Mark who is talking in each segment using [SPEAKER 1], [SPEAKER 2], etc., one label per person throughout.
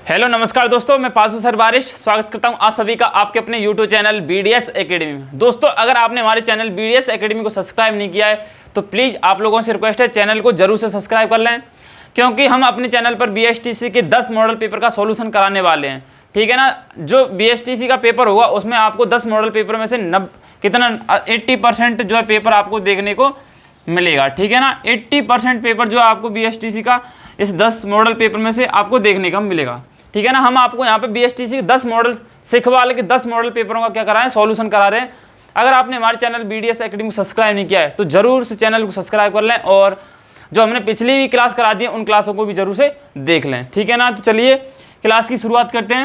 [SPEAKER 1] Hello नमस्कार दोस्तों, मैं पासु सर बारिश स्वागत करता हूं आप सभी का आपके अपने यूट्यूब चैनल BDS एकेडमी में। दोस्तों, अगर आपने हमारे चैनल BDS एकेडमी को सब्सक्राइब नहीं किया है तो प्लीज़ आप लोगों से रिक्वेस्ट है चैनल को जरूर से सब्सक्राइब कर लें, क्योंकि हम अपने चैनल पर BSTC के 10 मॉडल पेपर का सॉल्यूशन कराने वाले हैं। ठीक है ना। जो BSTC का पेपर होगा उसमें आपको 10 मॉडल पेपर में से 80% जो है पेपर आपको देखने को मिलेगा। ठीक है ना। 80% पेपर जो आपको BSTC का इस 10 मॉडल पेपर में से आपको देखने का मिलेगा। ठीक है ना। हम आपको यहाँ पे BSTC के 10 मॉडल सिखवाल के 10 मॉडल पेपरों का क्या करा है, सॉल्यूशन करा रहे हैं। अगर आपने हमारे चैनल BDS एकेडमी को सब्सक्राइब नहीं किया है तो जरूर से चैनल को सब्सक्राइब कर लें, और जो हमने पिछली भी क्लास करा दी है उन क्लासों को भी जरूर से देख लें। ठीक है ना। तो चलिए क्लास की शुरुआत करते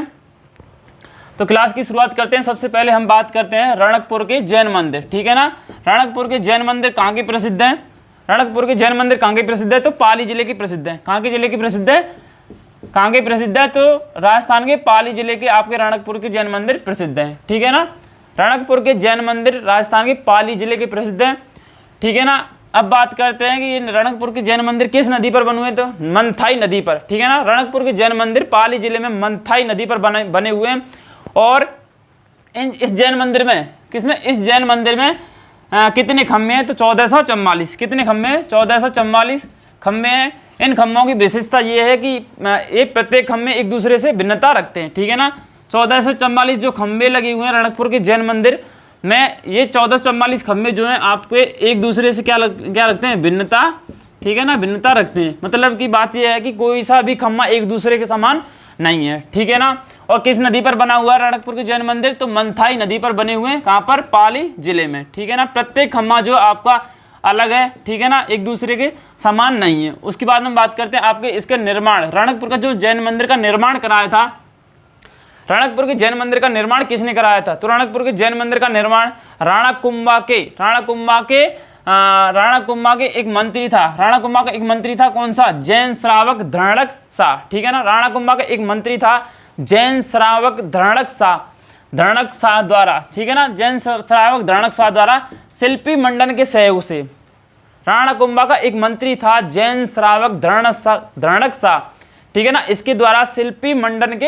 [SPEAKER 1] हैं। सबसे पहले हम बात करते हैं रणकपुर के जैन मंदिर। ठीक है ना। रणकपुर के जैन मंदिर कहाँ के प्रसिद्ध हैं? रणकपुर के जैन मंदिर कहाँ के प्रसिद्ध है? तो पाली जिले की प्रसिद्ध है। कहाँ के जिले की प्रसिद्ध है? कहाँ के प्रसिद्ध है? तो राजस्थान के पाली जिले के आपके रणकपुर के जैन मंदिर प्रसिद्ध है। ठीक है ना। रणकपुर के जैन मंदिर राजस्थान के पाली जिले के प्रसिद्ध है। ठीक है ना। अब बात करते हैं कि ये रणकपुर के जैन मंदिर किस नदी पर बने हुए? तो मनथाई नदी पर। ठीक है ना। रणकपुर के जैन मंदिर पाली जिले में मनथाई नदी पर बने हुए हैं। और इस जैन मंदिर में इस जैन मंदिर में कितने खम्भे हैं? तो 1444। कितने खम्भे हैं? 1444 खम्भे हैं। इन खम्भों की विशेषता ये है कि ये प्रत्येक खम्भे एक दूसरे से भिन्नता रखते हैं। ठीक है ना। 1444 जो खम्भे लगे हुए हैं रणकपुर के जैन मंदिर में, ये 1444 खम्भे जो हैं आपके एक दूसरे से क्या रखते हैं? भिन्नता। ठीक है ना। भिन्नता रखते हैं। मतलब की बात यह है कि कोई सा भी खम्भा एक दूसरे के समान नहीं है। ठीक है ना। और किस नदी पर बना हुआ है रणकपुर के जैन मंदिर? तो मनथाई नदी पर बने हुए हैं। कहाँ पर? पाली जिले में। ठीक है ना। प्रत्येक खम्भा जो आपका अलग है। ठीक है ना। एक दूसरे के समान नहीं है। उसके बाद हम बात करते हैं आपके इसके निर्माण। रणकपुर का जो जैन मंदिर का निर्माण कराया था, रणकपुर के जैन मंदिर का निर्माण किसने कराया था? तो रणकपुर के जैन मंदिर का निर्माण राणा कुंभा के एक मंत्री था। राणा कुंभा का एक मंत्री था। कौन सा? जैन श्रावक धरणक शाह। ठीक है ना। राणा कुंभा का एक मंत्री था जैन श्रावक धरणक शाह द्वारा। ठीक है ना। जैन श्रावक धरणक शाह द्वारा शिल्पी मंडन के सहयोग से। राणा कुंभा का एक मंत्री था जैन श्रावक धरणक शाह। ठीक है ना। इसके द्वारा शिल्पी मंडन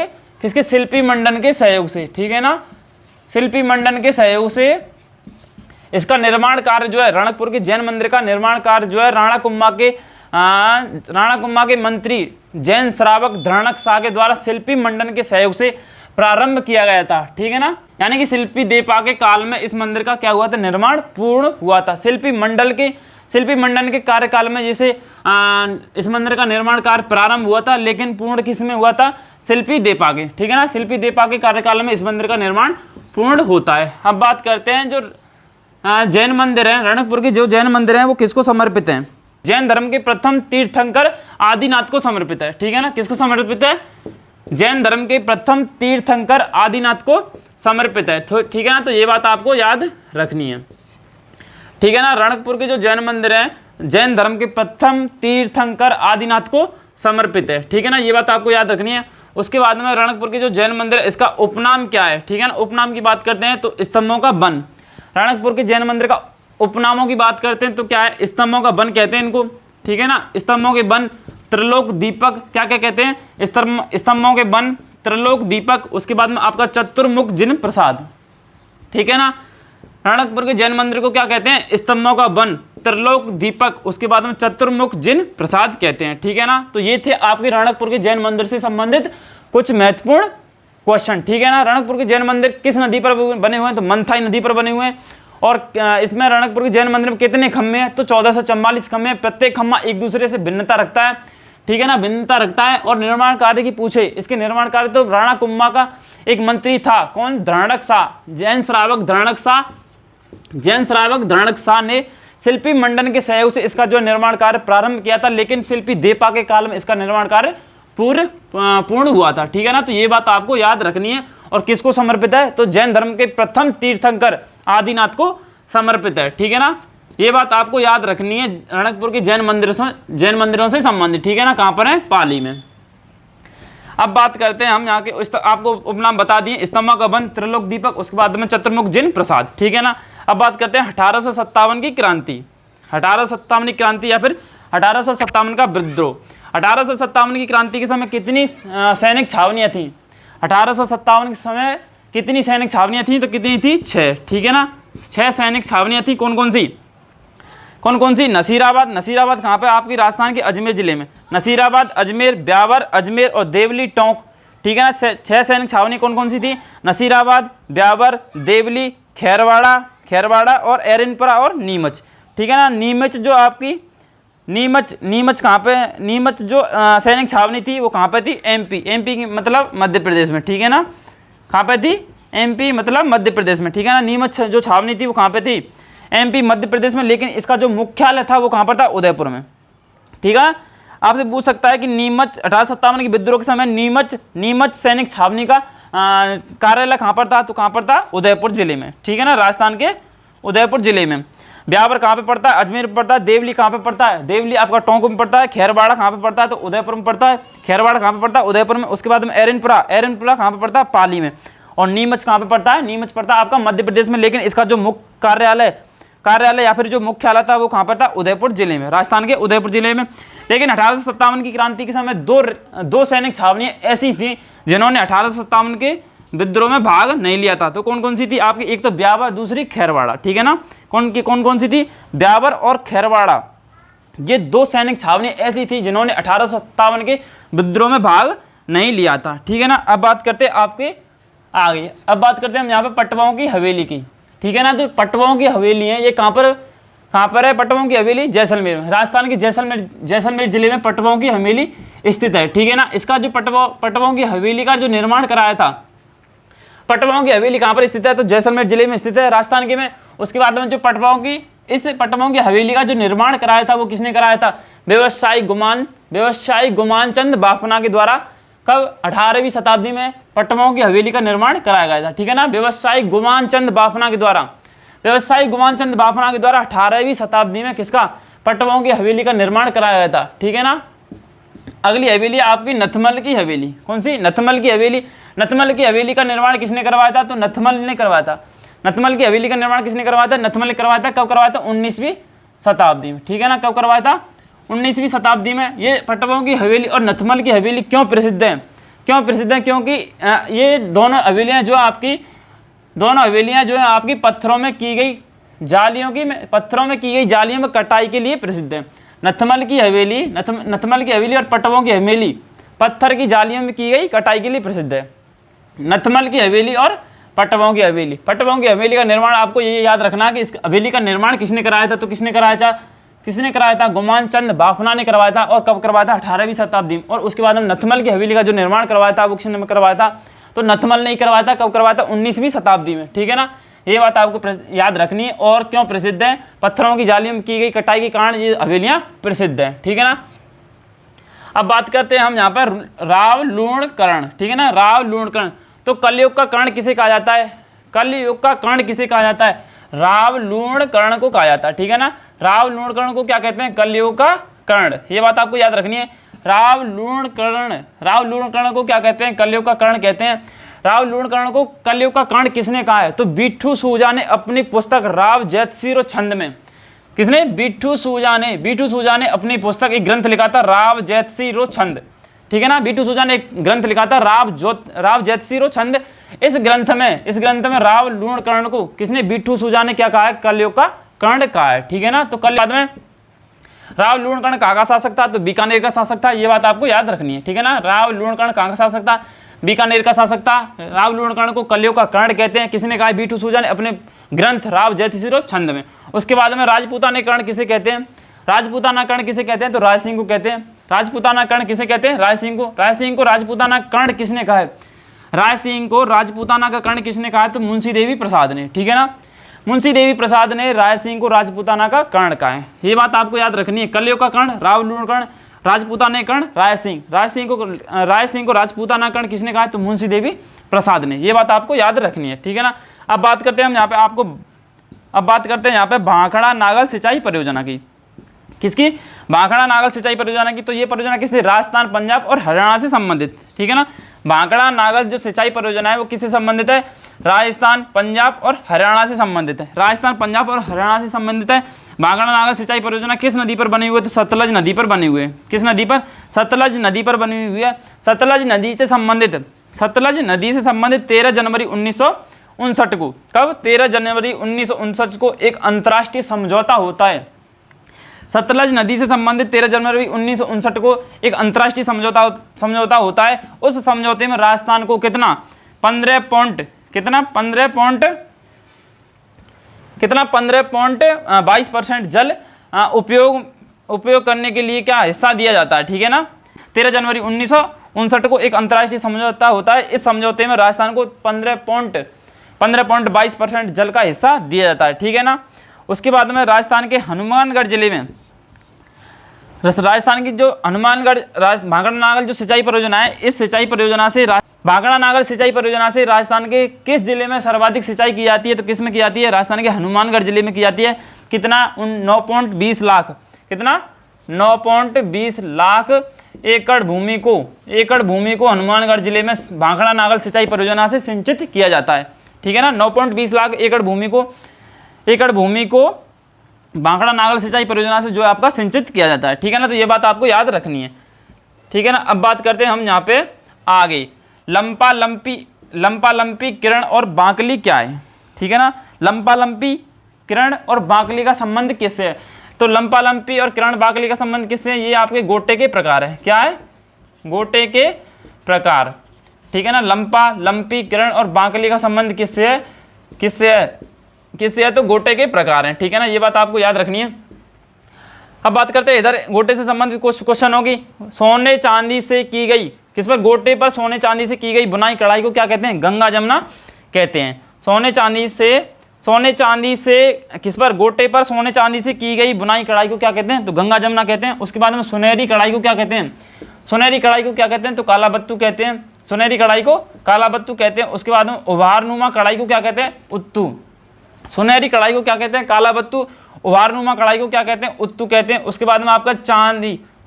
[SPEAKER 1] के सहयोग से। ठीक है ना। शिल्पी मंडन के सहयोग से इसका निर्माण कार्य जो है, रणकपुर के जैन मंदिर का निर्माण कार्य जो है राणा कुंभा के मंत्री जैन श्रावक धरणक शाह के द्वारा शिल्पी मंडन के सहयोग से प्रारंभ किया गया था। ठीक है ना। यानी कि शिल्पी देपा के काल में इस मंदिर का क्या हुआ था? निर्माण पूर्ण हुआ था। शिल्पी मंडन के कार्यकाल में जैसे इस मंदिर का निर्माण कार्य प्रारंभ हुआ था, लेकिन पूर्ण किस में हुआ था? शिल्पी देपा के। ठीक है ना। शिल्पी देपा के कार्यकाल में इस मंदिर का निर्माण पूर्ण होता है। अब बात करते हैं जो जैन मंदिर है, रणकपुर के जो जैन मंदिर हैं वो किसको समर्पित हैं? जैन धर्म के प्रथम तीर्थंकर आदिनाथ को समर्पित है। ठीक है ना। किसको समर्पित है? जैन धर्म के प्रथम तीर्थंकर आदिनाथ को समर्पित है। ठीक है ना। तो ये बात आपको याद रखनी है। ठीक है ना। रणकपुर के जो जैन मंदिर हैं जैन धर्म के प्रथम तीर्थंकर आदिनाथ को समर्पित है। ठीक है ना। ये बात आपको याद रखनी है। उसके बाद में रणकपुर के जो जैन मंदिर है इसका उपनाम क्या है? ठीक है ना। उपनाम की बात करते हैं तो स्तंभों का वन। रणकपुर के जैन मंदिर का उपनामों की बात करते हैं तो क्या है? स्तंभों का वन कहते हैं इनको। ठीक है ना। स्तंभों के वन, त्रिलोक दीपक, क्या कहते हैं? स्तंभों के वन, त्रिलोक दीपक। उसके बाद में आपका चतुर्मुख जिन प्रसाद। ठीक है ना। रणकपुर के जैन मंदिर को क्या कहते हैं? स्तंभों का वन, त्रिलोक दीपक, उसके बाद में चतुर्मुख जिन प्रसाद कहते हैं। ठीक है ना। तो ये थे आपके रणकपुर के जैन मंदिर से संबंधित कुछ महत्वपूर्ण क्वेश्चन। ठीक है ना। रणकपुर के जैन मंदिर किस नदी पर बने हुए हैं? तो मनथाई नदी पर बने हुए हैं। और इसमें रणकपुर के जैन मंदिर में कितने खम्भे हैं? तो 1444 खम्भे हैं। प्रत्येक खम्भा एक दूसरे से भिन्नता रखता है। ठीक है ना। भिन्नता रखता है। और निर्माण कार्य की पूछे, इसके निर्माण कार्य तो राणा कुंभा का एक मंत्री था। कौन? धरणक शाह, जैन श्रावक धरणक शाह ने शिल्पी मंडन के सहयोग से इसका जो निर्माण कार्य प्रारंभ किया था, लेकिन शिल्पी देपा के काल में इसका निर्माण कार्य पूर्ण हुआ था। ठीक है ना। तो ये बात आपको याद रखनी है। और किसको समर्पित है? तो जैन धर्म के प्रथम तीर्थंकर आदिनाथ को समर्पित है। ठीक है ना। ये बात आपको याद रखनी है। रणकपुर के जैन मंदिरों से संबंधित। ठीक है ना। कहाँ पर है? पाली में। अब बात करते हैं हम यहाँ के, आपको उपनाम बता दिए, स्तंभा का वन, त्रिलोक दीपक, उसके बाद में चतुर्मुख जिन प्रसाद। ठीक है ना। अब बात करते हैं 1857 की क्रांति। 1857 की क्रांति या फिर 1857 का विद्रोह। 1857 की क्रांति के समय कितनी सैनिक छावनियाँ थीं? 1857 के समय कितनी सैनिक छावनियाँ थीं? तो कितनी थी? 6। ठीक है ना, 6 सैनिक छावनियाँ थी। कौन कौन सी? नसीराबाद। नसीराबाद कहाँ पे? आपकी राजस्थान के अजमेर जिले में। नसीराबाद, अजमेर, ब्यावर, अजमेर और देवली, टोंक। ठीक है ना, 6 सैनिक छावनी कौन कौन सी थी? नसीराबाद, ब्यावर, देवली, खैरवाड़ा और एरनपुरा और नीमच। ठीक है ना, नीमच जो आपकी नीमच कहाँ पे? नीमच जो सैनिक छावनी थी वो कहाँ पे थी? एमपी की मतलब मध्य प्रदेश में। ठीक है ना, कहाँ पे थी? एमपी मतलब मध्य प्रदेश में। ठीक है ना, नीमच जो छावनी थी वो कहाँ पे थी? एमपी मध्य प्रदेश में। लेकिन इसका जो मुख्यालय था वो कहाँ पर था? उदयपुर में। ठीक है, आपसे पूछ सकता है कि नीमच 1857 के विद्रोह के समय नीमच सैनिक छावनी का कार्यालय कहाँ पर था? तो कहाँ पर था? उदयपुर जिले में। ठीक है ना, राजस्थान के उदयपुर जिले में। ब्यावर कहाँ पे पड़ता है? अजमेर में पड़ता है। देवली कहाँ पे पड़ता है? देवली आपका टोंक में पड़ता है। खैरवाड़ा कहाँ पे पड़ता है? तो उदयपुर में पड़ता है। खैरवाड़ा कहाँ पे पड़ता है? उदयपुर में। उसके बाद में एरनपुरा कहाँ पे पड़ता है? पाली में। और नीमच कहाँ पे पड़ता है? नीमच पड़ता है आपका मध्य प्रदेश में। लेकिन इसका जो मुख्य कार्यालय या फिर जो मुख्यालय था वो कहाँ पर था? उदयपुर जिले में, राजस्थान के उदयपुर जिले में। लेकिन 1857 की क्रांति के समय दो सैनिक छावनियाँ ऐसी थी जिन्होंने 1857 के विद्रोह में भाग नहीं लिया था। तो कौन कौन सी थी आपकी? एक तो ब्यावर, दूसरी खैरवाड़ा। ठीक है ना, कौन सी थी? ब्यावर और खैरवाड़ा। ये 2 सैनिक छावनियाँ ऐसी थी जिन्होंने 1857 के विद्रोह में भाग नहीं लिया था। ठीक है ना, अब बात करते हैं आपके आगे। अब बात करते हैं हम यहाँ पे पटवाओं की हवेली की। ठीक है ना, तो पटवाओं की हवेली है ये कहाँ पर है? पटवाओं की हवेली जैसलमेर में। राजस्थान के जैसलमेर जिले में पटवाओं की हवेली स्थित है। ठीक है ना, इसका जो पटवाओं की हवेली का जो निर्माण कराया था, पटवाओं की हवेली कहाँ पर स्थित है? तो जैसलमेर जिले में स्थित है, राजस्थान के में। उसके बाद में जो पटवाओं की हवेली का जो निर्माण कराया था वो किसने कराया था? व्यवसायी गुमान चंद बाफना के द्वारा। कब? 18वीं शताब्दी में पटवाओं की हवेली का निर्माण कराया गया था। ठीक है ना, व्यवसायी गुमान चंद बाफना के द्वारा 18वीं शताब्दी में किसका? पटवाओं की हवेली का निर्माण कराया गया था। ठीक है ना, अगली हवेली आपकी नथमल की हवेली। कौन सी? नथमल की हवेली। नथमल की हवेली का निर्माण किसने करवाया था? तो नथमल ने करवाया था। नथमल की हवेली का निर्माण किसने करवाया था? नथमल ने करवाया था। कब करवाया था? 19वीं शताब्दी में। ठीक है ना, कब करवाया था? 19वीं शताब्दी में। ये पटवाओं की हवेली और नथमल की हवेली क्यों प्रसिद्ध है? क्योंकि ये दोनों हवेलियाँ जो है आपकी पत्थरों में की गई जालियों में कटाई के लिए प्रसिद्ध है। नथमल की हवेली और पटवाओं की हवेली पत्थर की जालियों में की गई कटाई के लिए प्रसिद्ध है। नथमल की हवेली और पटवाओं की हवेली का निर्माण आपको ये याद रखना कि इस हवेली का निर्माण किसने कराया था? तो किसने कराया था? गुमान चंद बाफना ने करवाया था। और कब करवाया था? 18वीं शताब्दी में। और उसके बाद हम नथमल की हवेली का जो निर्माण करवाया था वो किसने करवाया था? तो नथमल नहीं करवाया था। कब करवाया था? 19वीं शताब्दी में। ठीक है ना, ये बात आपको याद रखनी है। और क्यों प्रसिद्ध है? पत्थरों की जालियों में की गई कटाई के कारण ये हवेलियाँ प्रसिद्ध हैं। ठीक है ना, अब बात करते हैं हम यहाँ पर रावलूणकरण। ठीक है ना, रावलूणकरण। तो कलयुग का कर्ण किसे कहा जाता है? रावलूणकर्ण को कहा जाता है। ठीक है ना, रावलूणकर्ण को क्या कहते हैं? कलयुग का कर्ण। ये बात आपको याद रखनी है। रावलूणकर्ण को क्या कहते हैं? कलयुग का कर्ण कहते हैं। रावलूणकर्ण को कलयुग का कर्ण किसने कहा है? तो बिट्ठू सूजा ने अपनी पुस्तक राव जैतसिरो छंद में। किसने? बिट्ठू सूजा ने अपनी पुस्तक एक ग्रंथ लिखा था राव जैतसिरो छंद। ठीक है ना, बिट्ठू सूजा ने एक ग्रंथ लिखा था राव जैतसिरो छंद। इस ग्रंथ में रावलूणकर्ण को किसने? बिट्ठू सूजा ने क्या कहा है? कलयुग का कर्ण कहा है। ठीक है ना, तो कल बाद में रावलूणकर्ण कहाँ का शासक था? तो बीकानेर का शासक था। ये बात आपको याद रखनी है। ठीक है ना, रावलूणकर्ण कहाँ का शासक था? बीकानेर का शासक था। रावलूणकर्ण को कलयुग का कर्ण कहते हैं। किसने कहा? बिट्ठू सूजा ने अपने ग्रंथ राव जैतसिरो छंद में। उसके बाद में राजपूताना कर्ण किसे कहते हैं? राजपूताना कर्ण किसे कहते हैं? तो राय सिंह को कहते हैं। राजपूताना कर्ण किसे कहते हैं? राय सिंह को राजपूताना कर्ण किसने कहा है? राय सिंह को राजपूताना का कर्ण किसने कहा है? तो मुंशी देवी प्रसाद ने। ठीक है ना, मुंशी देवी प्रसाद ने राय सिंह को राजपूताना का कर्ण कहा है। ये बात आपको याद रखनी है। कलयुग का कर्ण रावलूणकर्ण, राजपूताना कर्ण राय सिंह को राजपूताना कर्ण किसने कहा है? तो मुंशी देवी प्रसाद ने। ये बात आपको याद रखनी है। ठीक है ना, अब बात करते हैं हम यहाँ पे भाखड़ा नागल सिंचाई परियोजना की। किसकी? भाखड़ा नागल सिंचाई परियोजना की। तो ये परियोजना किससे? राजस्थान, पंजाब और हरियाणा से संबंधित। ठीक है ना, भाखड़ा नागल जो सिंचाई परियोजना है वो किससे संबंधित है? राजस्थान, पंजाब और हरियाणा से संबंधित है। भाखड़ा नागल सिंचाई परियोजना किस नदी पर बनी हुई है? तो सतलज नदी पर बनी हुई है। किस नदी पर? सतलज नदी पर बनी हुई है। सतलज नदी से संबंधित 13 जनवरी 1959 को, कब? 13 जनवरी 1959 को एक अंतर्राष्ट्रीय समझौता होता है। सतलज नदी से संबंधित 13 जनवरी 1959 को एक अंतर्राष्ट्रीय समझौता होता है। उस समझौते में राजस्थान को कितना 15.22% जल उपयोग करने के लिए क्या हिस्सा दिया जाता है, ठीक है ना। 13 जनवरी 1959 को एक अंतर्राष्ट्रीय समझौता होता है। इस समझौते में राजस्थान को 15.22% जल का हिस्सा दिया जाता है, ठीक है ना। उसके बाद में राजस्थान के हनुमानगढ़ जिले में, राजस्थान की जो हनुमानगढ़ भाखड़ा नागल जो सिंचाई परियोजना है, इस सिंचाई परियोजना से भाखड़ा नागल सिंचाई परियोजना से राजस्थान के किस जिले में सर्वाधिक सिंचाई की जाती है? तो किस में की जाती है? राजस्थान के हनुमानगढ़ जिले में की जाती है। कितना? 9.20 लाख, कितना? 9.20 लाख एकड़ भूमि को हनुमानगढ़ जिले में भाखड़ा नागल सिंचाई परियोजना से सिंचित किया जाता है, ठीक है ना। 9.20 लाख एकड़ भूमि को भाखड़ा नागल सिंचाई परियोजना से जो है आपका सिंचित किया जाता है, ठीक है ना। तो ये बात आपको याद रखनी है, ठीक है ना। अब बात करते हैं हम यहाँ पे आगे, लंपा लंपी किरण और बाकली क्या है, ठीक है ना। लंपा लंपी किरण और बाकली का संबंध किससे है? तो लंपा लंपी और किरण बाकली का संबंध किससे है? ये आपके गोटे के प्रकार है। क्या है? गोटे के प्रकार, ठीक है ना। लंपा लंपी किरण और बाकली का संबंध किससे है? किससे है? तो गोटे के प्रकार हैं, ठीक है ना। ये बात आपको याद रखनी है। अब बात करते हैं इधर गोटे से संबंधित कुछ क्वेश्चन होगी। सोने चांदी से की गई, किस पर? गोटे पर सोने चांदी से की गई बुनाई कढ़ाई को क्या कहते हैं? गंगा जमुना कहते हैं। सोने चांदी से किस पर? गोटे पर सोने चांदी से की गई बुनाई कढ़ाई को क्या कहते हैं? तो गंगा जमुना कहते हैं। उसके बाद में सुनहरी कढ़ाई को क्या कहते हैं? तो काला बत्तू कहते हैं। सुनहरी कढ़ाई को काला बत्तू कहते हैं। उसके बाद में उभारनुमा कढ़ाई को क्या कहते हैं? उत्तू। सुनहरी कढ़ाई को क्या कहते हैं? काला बत्तू। उभारनुमा कढ़ाई को क्या कहते हैं? उत्तू कहते हैं। उसके बाद में आपका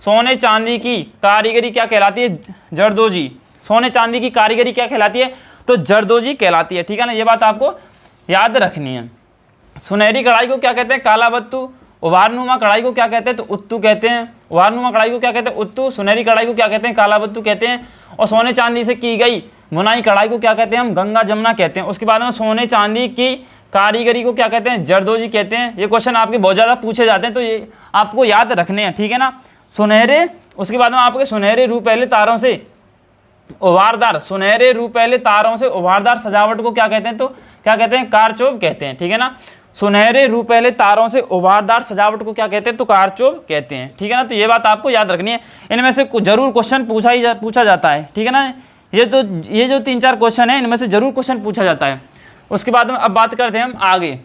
[SPEAKER 1] सोने चांदी की कारीगरी क्या कहलाती है? जरदोजी। सोने चांदी की कारीगरी क्या कहलाती है? तो जरदोजी कहलाती है, ठीक है ना। ये बात आपको याद रखनी है। सुनहरी कढ़ाई को क्या कहते हैं? काला बत्तू। उभारनुमा कढ़ाई को क्या कहते हैं? तो उत्तू कहते हैं। उभारनुमा कढ़ाई को क्या कहते हैं? उत्तू। सुनहरी कढ़ाई को क्या कहते हैं? काला बत्तू कहते हैं। और सोने चांदी से की गई बुनाई कढ़ाई को क्या कहते हैं? हम गंगा जमुना कहते हैं। उसके बाद में सोने चांदी की कारीगरी को क्या कहते हैं? जरदोजी कहते हैं। ये क्वेश्चन आपके बहुत ज़्यादा पूछे जाते हैं, तो ये आपको याद रखने हैं, ठीक है ना। सुनहरे, उसके बाद में आपके सुनहरे रूपहले तारों से उभारदार सजावट को क्या कहते हैं? तो क्या कहते हैं? कारचौब कहते हैं, ठीक है ना। सुनहरे रूपहले तारों से उभारदार सजावट को क्या कहते हैं? तो कारचौब कहते हैं, ठीक है ना। तो ये बात आपको याद रखनी है। इनमें से जरूर क्वेश्चन पूछा जाता है, ठीक है ना। ये जो 3-4 क्वेश्चन है, इनमें से जरूर क्वेश्चन पूछा जाता है। उसके बाद में अब बात करते हैं हम आगे,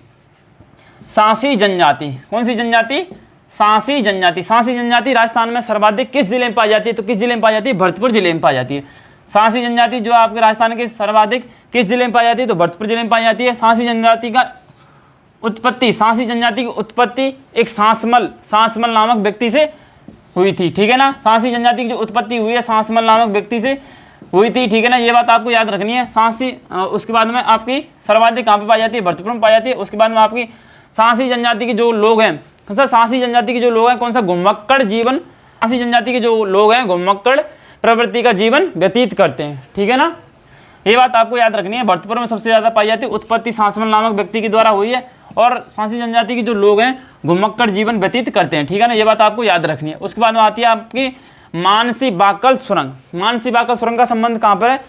[SPEAKER 1] सांसी जनजाति। कौन सी जनजाति? सांसी जनजाति राजस्थान में सर्वाधिक किस जिले में पाई जाती है? तो किस जिले में पाई जाती है? भरतपुर जिले में पाई जाती है। सांसी जनजाति जो आपके राजस्थान के सर्वाधिक किस जिले में पाई जाती है? तो भरतपुर जिले में पाई जाती है। सांसी जनजाति की उत्पत्ति एक सांसमल नामक व्यक्ति से हुई थी, ठीक है ना। सांसी जनजाति की जो उत्पत्ति हुई है सांसमल नामक व्यक्ति से हुई थी, ठीक है ना। ये बात आपको याद रखनी है। उसके बाद में आपकी सर्वाधिक कहाँ पे पाई जाती है? भरतपुर में पाई जाती है। उसके बाद में आपकी सांसी जनजाति के जो लोग हैं, कौन सा? सांसी जनजाति के जो लोग हैं, कौन सा? घुमक्कड़ जीवन। सांसी जनजाति के जो लोग हैं घुमक्कड़ प्रवृत्ति का जीवन व्यतीत करते हैं, ठीक है ना। ये बात आपको याद रखनी है। भरतपुर में सबसे ज़्यादा पाई जाती है। उत्पत्ति सांसमल नामक व्यक्ति के द्वारा हुई है और सांसी जनजाति के जो लोग हैं घुमक्कड़ जीवन व्यतीत करते हैं, ठीक है ना। ये बात आपको याद रखनी है। उसके बाद में आती है आपकी मानसी बाकल सुरंग। मानसी बाकल सुरंग का संबंध कहाँ पर है?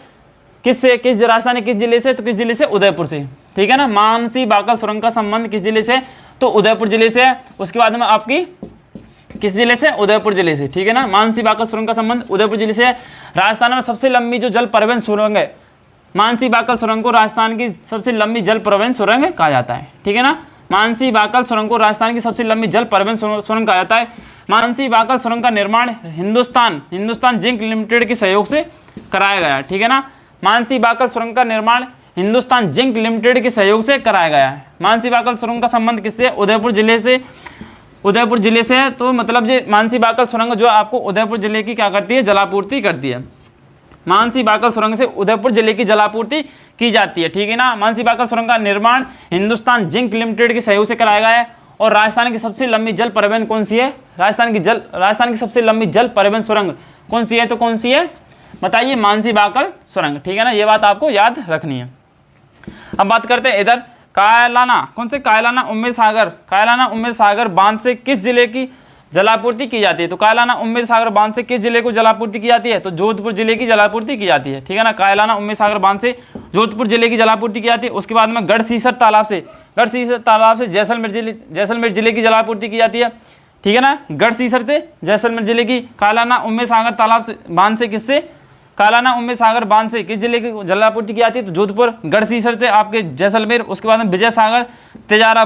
[SPEAKER 1] किससे? किस राजस्थान किस जिले से? तो किस जिले से? उदयपुर से, ठीक है ना। मानसी बाकल सुरंग का संबंध किस जिले से? तो उदयपुर जिले से है। उसके बाद में आपकी किस जिले से? उदयपुर जिले से, ठीक है ना। मानसी बाकल सुरंग का संबंध उदयपुर जिले से है। राजस्थान में सबसे लंबी जो जल परिवहन सुरंग है, मानसी बाकल सुरंग को राजस्थान की सबसे लंबी जल परिवहन सुरंग कहा जाता है, ठीक है ना। मानसी बाकल सुरंग को राजस्थान की सबसे लंबी जल परिवहन सुरंग कहा जाता है। मानसी बाकल सुरंग का निर्माण हिंदुस्तान जिंक लिमिटेड के सहयोग से कराया गया है, ठीक है ना। मानसी बाकल सुरंग का निर्माण हिंदुस्तान जिंक लिमिटेड के सहयोग से कराया गया है। मानसी बाकल सुरंग का संबंध किससे? उदयपुर जिले से है। तो मतलब ये मानसी बाकल सुरंग जो आपको उदयपुर जिले की क्या करती है? जलापूर्ति करती है। मानसी बाकल सुरंग से उदयपुर जिले की जलापूर्ति की जाती है, ठीक है ना। मानसी बाकल सुरंग का निर्माण हिंदुस्तान जिंक लिमिटेड के सहयोग से कराया गया है। और राजस्थान की सबसे लंबी जल परिवहन कौन सी है? राजस्थान की सबसे लंबी जल परिवहन सुरंग कौन सी है? तो कौन सी है बताइए? मानसी बाकल सुरंग, ठीक है ना, ये बात आपको याद रखनी है। अब बात करते हैं इधर कायलाना, कौन से? कायलाना उम्मेद सागर बांध से किस जिले की जलापूर्ति की जाती है? तो कायलाना उम्मेद सागर बांध से किस जिले को जलापूर्ति की जाती है? तो जोधपुर जिले की जलापूर्ति की जाती है, ठीक है ना। कायलाना उम्मेद सागर बांध से जोधपुर जिले की जलापूर्ति की जाती है। उसके बाद में गढ़सीसर तालाब से जैसलमेर जिले की जलापूर्ति की जाती है, ठीक है ना। गढ़सीसर से जैसलमेर जिले की। कायलाना उम्मेद सागर तालाब से बांध से किससे? कायलाना उम्मेद सागर बांध से किस जिले की जलापूर्ति की जाती है? तो जोधपुर। गढ़सीसर से आपके जैसलमेर। उसके बाद में विजय सागर तेजारा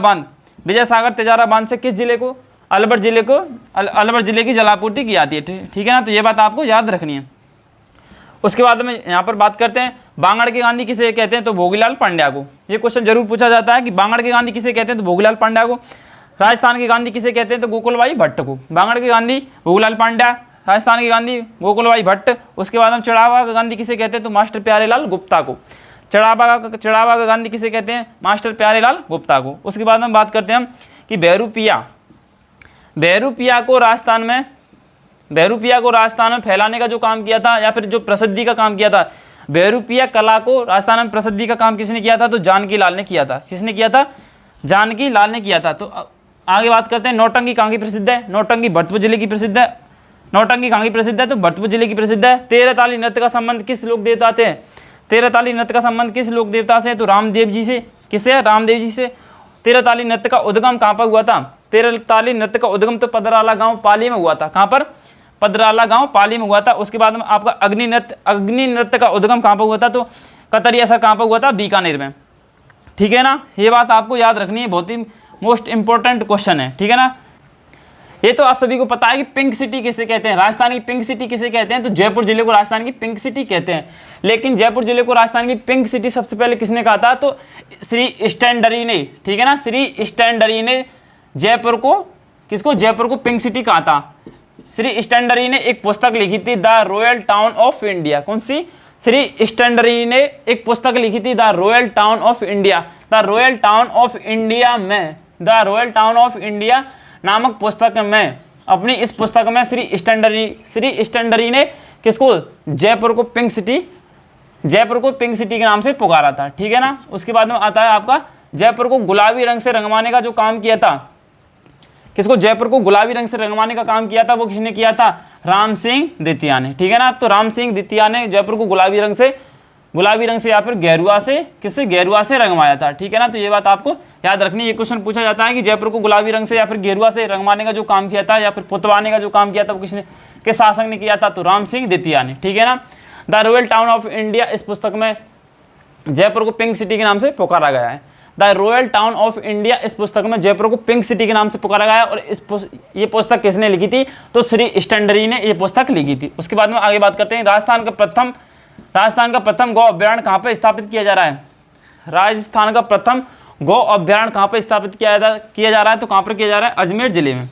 [SPEAKER 1] बांध से किस जिले को? अलवर जिले की जलापूर्ति की जाती है, ठीक है ना। तो ये बात आपको याद रखनी है। उसके बाद में यहाँ पर बात करते हैं बांगड़ के गांधी किसे कहते हैं? तो भोगीलाल पांड्या को। ये क्वेश्चन जरूर पूछा जाता है कि बांगड़ के गांधी किसे कहते हैं? तो भोगीलाल पांड्या को। राजस्थान के गांधी किसे कहते हैं? तो गोकुलभाई भट्ट को। बांगड़ के गांधी भोगीलाल पांड्या, राजस्थान के गांधी गोकुलभाई भट्ट। उसके बाद हम चिड़ावा का गांधी किसे कहते हैं? तो मास्टर प्यारेलाल गुप्ता को। चिड़ावा का गांधी किसे कहते हैं? मास्टर प्यारेलाल गुप्ता को। उसके बाद हम बात करते हैं कि बहरूपिया को राजस्थान में फैलाने का जो काम किया था, या फिर जो प्रसिद्धि का काम किया था, बहरूपिया कला को राजस्थान में प्रसिद्धि का काम किसने किया था? तो जानकी लाल ने किया था। किसने किया था? जानकी लाल ने किया था। तो आगे बात करते हैं नौटंकी कहाँ की प्रसिद्ध है? नौटंकी भरतपुर जिले की प्रसिद्ध है। नौटंकी कहाँ की प्रसिद्ध है? तो भरतपुर जिले की प्रसिद्ध है। तेरह ताली नृत्य का संबंध किस लोक देवता से? तेरह ताली नृत्य का संबंध किस लोक देवता से? तो रामदेव जी से। किससे? रामदेव जी से। तेरह ताली नृत्य का उद्गम कहाँ पर हुआ था? तेरह ताली नृत्य का उद्गम तो पदराला गांव पाली में हुआ था। कहाँ पर? पदराला गांव पाली में हुआ था। उसके बाद में आपका अग्नि नृत्य का उद्गम कहाँ पर हुआ था? तो कतरिया सर कहाँ पर हुआ था? बीकानेर में, ठीक है ना। ये बात आपको याद रखनी है, बहुत ही मोस्ट इंपॉर्टेंट क्वेश्चन है, ठीक है ना। ये तो आप सभी को पता है कि पिंक सिटी किसे कहते हैं? राजस्थान की पिंक सिटी किसे कहते हैं? तो जयपुर जिले को राजस्थान की पिंक सिटी कहते हैं। लेकिन जयपुर जिले को राजस्थान की पिंक सिटी सबसे पहले किसने कहा था? तो श्री स्टैंडरी ने, ठीक है ना। श्री स्टैंडरी ने जयपुर को, किसको? जयपुर को पिंक सिटी कहा था। श्री स्टैंडरी ने एक पुस्तक लिखी थी the royal town of India. कौन सी? श्री स्टैंडरी ने एक पुस्तक लिखी थी the royal town of India. The royal town of India में, the royal town of India नामक पुस्तक में, अपनी इस पुस्तक में श्री स्टैंडरी ने किसको? जयपुर को पिंक सिटी के नाम से पुकारा था, ठीक है ना। उसके बाद में आता है आपका जयपुर को गुलाबी रंग से रंगवाने का जो काम किया था। किसको? जयपुर को गुलाबी रंग से रंगवाने का काम किया था, वो किसने किया था? राम सिंह द्वितीय ने, ठीक है ना। तो राम सिंह द्वितीय ने जयपुर को गुलाबी रंग से या फिर गेरुआ से, किससे? गेरुआ से रंगवाया था, ठीक है ना। तो ये बात आपको याद रखनी है। ये क्वेश्चन पूछा जाता है कि जयपुर को गुलाबी रंग से या फिर गेरुआ से रंगवाने का जो काम किया था, या फिर पुतवाने का जो काम किया था, वो किसने, किस शासक ने किया था? तो राम सिंह द्वितीय ने, ठीक है ना। The royal town of India, इस पुस्तक में जयपुर को पिंक सिटी के नाम से पुकारा गया है। The royal town of India, इस पुस्तक में जयपुर को पिंक सिटी के नाम से पुकारा गया है। और ये पुस्तक किसने लिखी थी? तो श्री स्टैंडरी ने ये पुस्तक लिखी थी। उसके बाद में आगे बात करते हैं राजस्थान का प्रथम गौ अभ्यारण्य कहाँ पर स्थापित किया जा रहा है? राजस्थान का प्रथम गौ अभ्यारण्य कहाँ पर स्थापित किया जा रहा है? तो कहाँ पर किया जा रहा है? अजमेर जिले में,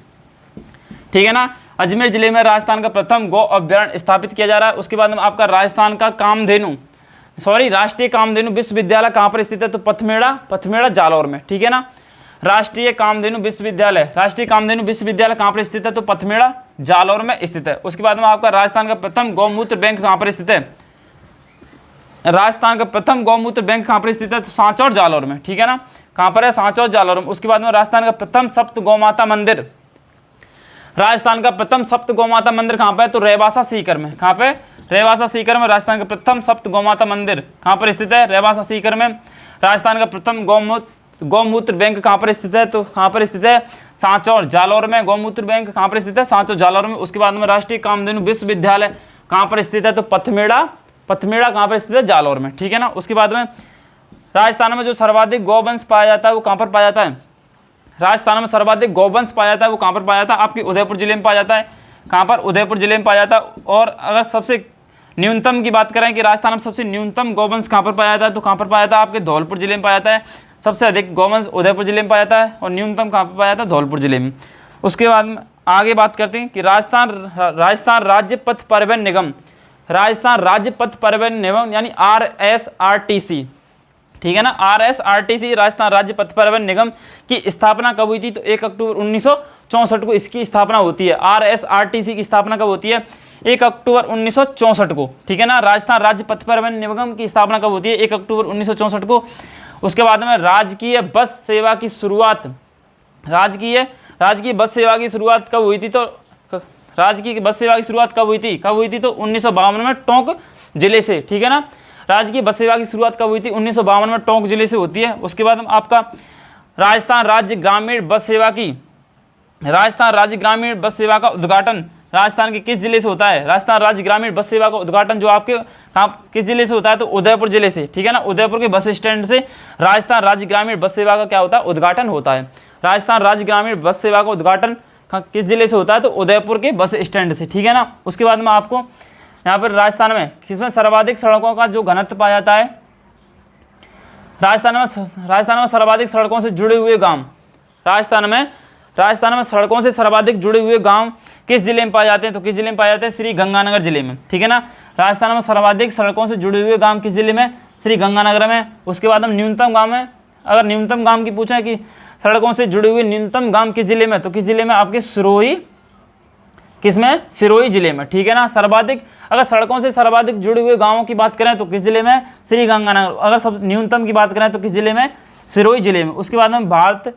[SPEAKER 1] ठीक है ना। अजमेर जिले में राजस्थान का प्रथम गौ अभ्यारण्य स्थापित किया जा रहा है। उसके बाद में आपका राष्ट्रीय कामधेनु विश्वविद्यालय कहाँ पर स्थित है? तो पथमेड़ा जालौर में, ठीक है ना। राष्ट्रीय कामधेनु विश्वविद्यालय कहाँ पर स्थित है? तो पथमेड़ा जालौर में स्थित है। उसके बाद में आपका राजस्थान का प्रथम गौमूत्र बैंक कहाँ पर स्थित है? तो सांचौर जालौर में, ठीक है ना। कहाँ पर है? सांचौर जालौर में। उसके बाद में राजस्थान का प्रथम सप्त गौ माता मंदिर कहाँ पर है? तो रेवासा सीकर में। कहाँ पे? रेवासा सीकर में। राजस्थान का प्रथम सप्त गौ माता मंदिर कहाँ पर स्थित है? रेवासा सीकर में। राजस्थान का प्रथम गौमूत्र बैंक कहाँ पर स्थित है? तो कहाँ पर स्थित है? सांचौर जालौर में। गौमूत्र बैंक कहाँ पर स्थित है? सांचौर जालौर में। उसके बाद में राष्ट्रीय कामधेनु विश्वविद्यालय कहाँ पर स्थित है? तो पथमेड़ा कहाँ पर स्थित है? जालौर में, ठीक है ना। उसके बाद में राजस्थान में जो सर्वाधिक गौवंश पाया जाता है वो कहाँ पर पाया जाता है? राजस्थान में सर्वाधिक गौवंश पाया जाता है वो कहाँ पर पाया जाता है? आपकी उदयपुर जिले में पाया जाता है। कहाँ पर? उदयपुर जिले में पाया जाता है। और अगर सबसे न्यूनतम की बात करें कि राजस्थान में सबसे न्यूनतम गौवंश कहाँ पर पाया जाता है, तो कहाँ पर पाया जाता है? आपके धौलपुर जिले में पाया जाता है। सबसे अधिक गौवंश उदयपुर जिले में पाया जाता है और न्यूनतम कहाँ पर पाया जाता है? धौलपुर जिले में। उसके बाद में आगे बात करते हैं कि राजस्थान राज्य पथ परिवहन निगम यानी RSRTC, ठीक है ना। RSRTC राजस्थान राज्य पथ परिवहन निगम की स्थापना कब हुई थी? तो 1 अक्टूबर 1964 को इसकी स्थापना होती है। RSRTC की स्थापना कब होती है? 1 अक्टूबर 1964 को, ठीक है ना। राजस्थान राज्य पथ परिवहन निगम की स्थापना कब होती है? 1 अक्टूबर 1964 को। उसके बाद में राजकीय बस सेवा की शुरुआत, राजकीय बस सेवा की शुरुआत कब हुई थी? तो राजकीय बस सेवा की शुरुआत कब हुई थी? तो 1952 में टोंक जिले से, ठीक है ना। राजकीय बस सेवा की शुरुआत कब हुई थी? 1952 में टोंक जिले से होती है। उसके बाद आपका राजस्थान राज्य ग्रामीण बस सेवा का उद्घाटन राजस्थान के किस जिले से होता है? राजस्थान राज्य ग्रामीण बस सेवा का उद्घाटन जो आपके किस जिले से होता है? तो उदयपुर जिले से, ठीक है ना। उदयपुर के बस स्टैंड से राजस्थान राज्य ग्रामीण बस सेवा का क्या होता है? उद्घाटन होता है। राजस्थान राज्य ग्रामीण बस सेवा का उद्घाटन किस जिले से होता है? तो उदयपुर के बस स्टैंड से, ठीक है ना। उसके बाद में आपको यहाँ पर राजस्थान में किसमें सर्वाधिक सड़कों का जो घनत्व पाया जाता है? राजस्थान में सर्वाधिक सड़कों से जुड़े हुए गांव, राजस्थान में सड़कों से सर्वाधिक जुड़े हुए गांव किस जिले में पाए जाते हैं? तो किस जिले में पाए जाते हैं? श्री गंगानगर जिले में, ठीक है ना। राजस्थान में सर्वाधिक सड़कों से जुड़े हुए गांव किस जिले में? श्री गंगानगर में। उसके बाद हम न्यूनतम गांव में, अगर न्यूनतम गांव की पूछा कि सड़कों से जुड़े हुए न्यूनतम गांव किस जिले में? तो किस जिले में? आपके सिरोही जिले में, ठीक है ना। सर्वाधिक, अगर सड़कों से सर्वाधिक जुड़े हुए गांवों की बात करें तो किस जिले में? श्री गंगानगर। अगर सब न्यूनतम की बात करें तो किस जिले में? सिरोही जिले में। उसके बाद में भारत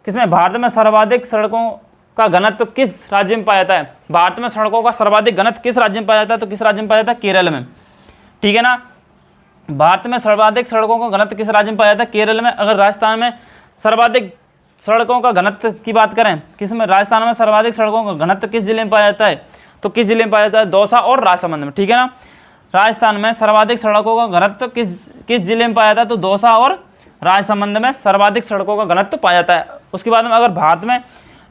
[SPEAKER 1] में सर्वाधिक सड़कों का घनत्व किस राज्य में पाया जाता है? भारत में सड़कों का सर्वाधिक घनत्व किस राज्य में पाया जाता है? तो किस राज्य में पाया जाता है? केरल में, ठीक है ना। भारत में सर्वाधिक सड़कों का घनत्व किस राज्य में पाया जाता है? केरल में। अगर राजस्थान में सर्वाधिक सड़कों का घनत्व की बात करें, किसमें? राजस्थान में सर्वाधिक सड़कों का घनत्व किस जिले में पाया जाता है? तो किस जिले में पाया जाता है? दौसा और राजसमंद में, ठीक है ना। राजस्थान में सर्वाधिक सड़कों का घनत्व किस जिले में पाया जाता है? तो दौसा और राजसमंद में सर्वाधिक सड़कों का घनत्व पाया जाता है। उसके बाद में अगर भारत में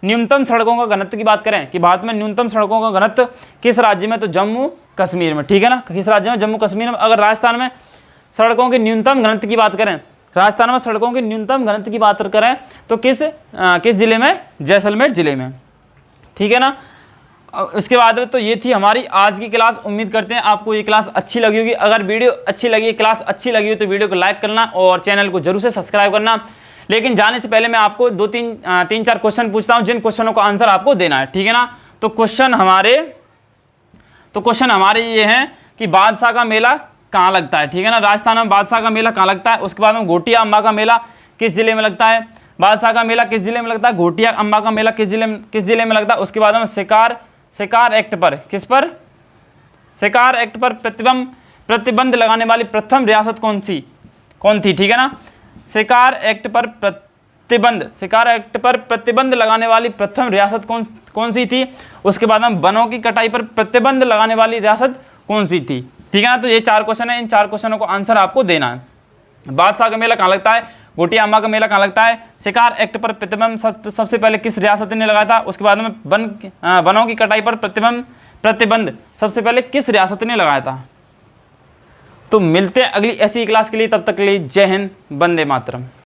[SPEAKER 1] न्यूनतम सड़कों का घनत्व की बात करें कि भारत में न्यूनतम सड़कों का घनत्व किस राज्य में? तो जम्मू कश्मीर में, ठीक है ना। किस राज्य में? जम्मू कश्मीर में। अगर राजस्थान में सड़कों के न्यूनतम घनत्व की बात करें, राजस्थान में सड़कों के न्यूनतम घनत्व की बात करें तो किस जिले में? जैसलमेर जिले में, ठीक है ना। उसके बाद में तो ये थी हमारी आज की क्लास। उम्मीद करते हैं आपको ये क्लास अच्छी लगी होगी। अगर वीडियो अच्छी लगी, क्लास अच्छी लगी हो तो वीडियो को लाइक करना और चैनल को जरूर से सब्सक्राइब करना। लेकिन जाने से पहले मैं आपको तीन चार क्वेश्चन पूछता हूँ, जिन क्वेश्चनों का आंसर आपको देना है, ठीक है ना। तो क्वेश्चन हमारे ये हैं कि बादशाह का मेला कहाँ लगता है, ठीक है ना। राजस्थान में बादशाह का मेला कहाँ लगता है। उसके बाद में घोटिया अम्बा का मेला किस जिले में लगता है? बादशाह का मेला किस जिले में लगता है? घोटिया अम्बा का मेला किस जिले में लगता है? उसके बाद में शिकार एक्ट पर प्रतिबंध लगाने वाली प्रथम रियासत कौन थी, ठीक है ना। शिकार एक्ट पर प्रतिबंध लगाने वाली प्रथम रियासत कौन सी थी? उसके बाद में वनों की कटाई पर प्रतिबंध लगाने वाली रियासत कौन सी थी, ठीक है ना। तो ये 4 क्वेश्चन है, इन 4 क्वेश्चनों को आंसर आपको देना है। बादशाह का मेला कहाँ लगता है? घोटिया अम्बा का मेला कहाँ लगता है? शिकार एक्ट पर प्रतिबंध सबसे पहले किस रियासत ने लगाया था? उसके बाद में वनों की कटाई पर प्रतिबंध सबसे पहले किस रियासत ने लगाया था? तो मिलते हैं अगली ऐसी क्लास के लिए, तब तक के लिए जय हिंद, वंदे मातरम।